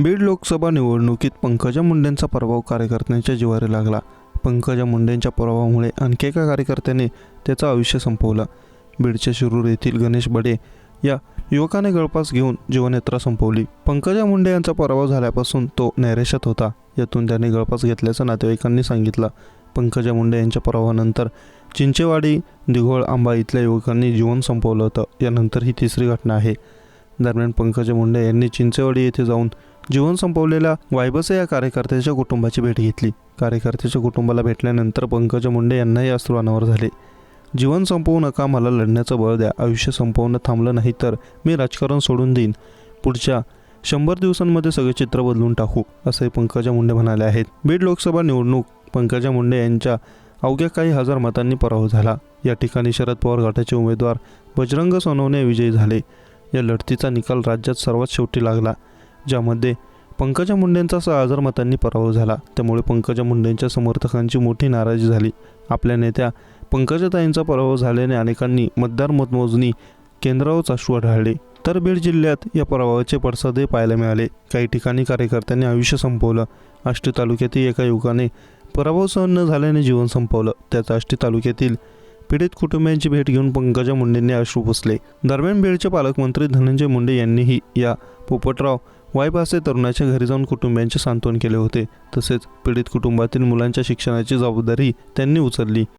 बीड लोकसभा निवडणुकीत पंकजा मुंडेंचा पराभव कार्यकर्त्यांच्या जिव्हारी लागला. पंकजा मुंडेंच्या पराभवामुळे आणखी एका कार्यकर्त्याने त्याचं आयुष्य संपवलं. बीडच्या शिरूर येथील गणेश बडे या युवकाने गळफास घेऊन जीवनयात्रा संपवली. पंकजा मुंडे यांचा पराभव झाल्यापासून तो नैराश्यात होता. यातून त्याने गळफास घेतल्याचं नातेवाईकांनी सांगितलं. पंकजा मुंडे यांच्या पराभवानंतर चिंचेवाडी, दिघोळ, आंबा इथल्या युवकांनी जीवन संपवलं होतं. यानंतर ही तिसरी घटना आहे. दरम्यान पंकजा मुंडे यांनी चिंचेवाडी येथे जाऊन जीवन संपवलेल्या वायबसे या कार्यकर्त्याच्या कुटुंबाची भेट घेतली. कार्यकर्त्याच्या कुटुंबाला भेटल्यानंतर पंकजा मुंडे यांनाही अश्रू अनावर झाले. जीवन संपवू नका, मला लढण्याचं बळ द्या. आयुष्य संपवणं थांबलं नाही तर मी राजकारण सोडून देईन. पुढच्या 100 दिवसांमध्ये सगळे चित्र बदलून टाकू, असे पंकजा मुंडे म्हणाले आहेत. बीड लोकसभा निवडणूक पंकजा मुंडे यांच्या अवघ्या काही हजार मतांनी पराभव झाला. या ठिकाणी शरद पवार गटाचे उमेदवार बजरंग सोनवणे विजयी झाले. या लढतीचा निकाल राज्यात सर्वात शेवटी लागला, ज्यामध्ये पंकजा मुंडेंचा 6,000 मतांनी पराभव झाला. त्यामुळे पंकजा मुंडेंच्या समर्थकांची मोठी नाराजी झाली. आपल्या नेत्या पंकजाताईंचा पराभव झाल्याने अनेकांनी मतदार मतमोजणी केंद्रावर अश्रू ढाळले. तर बीड जिल्ह्यात या पराभवाचे पडसादही पाहायला मिळाले. काही ठिकाणी कार्यकर्त्यांनी आयुष्य संपवलं. आष्टी तालुक्यातील एका युवकाने पराभव सहन न झाल्याने जीवन संपवलं. त्याच आष्टी तालुक्यातील पीडित कुटुंबियांची भेट घेऊन पंकजा मुंडेंनी अश्रू पुसले. दरम्यान बीडचे पालकमंत्री धनंजय मुंडे यांनीही या पोपटराव वायबसे तरुणाच्या घरी जाऊन कुटुंबियांचे सांत्वन केले होते. तसेच पीडित कुटुंबातील मुलांच्या शिक्षणाची जबाबदारी त्यांनी उचलली.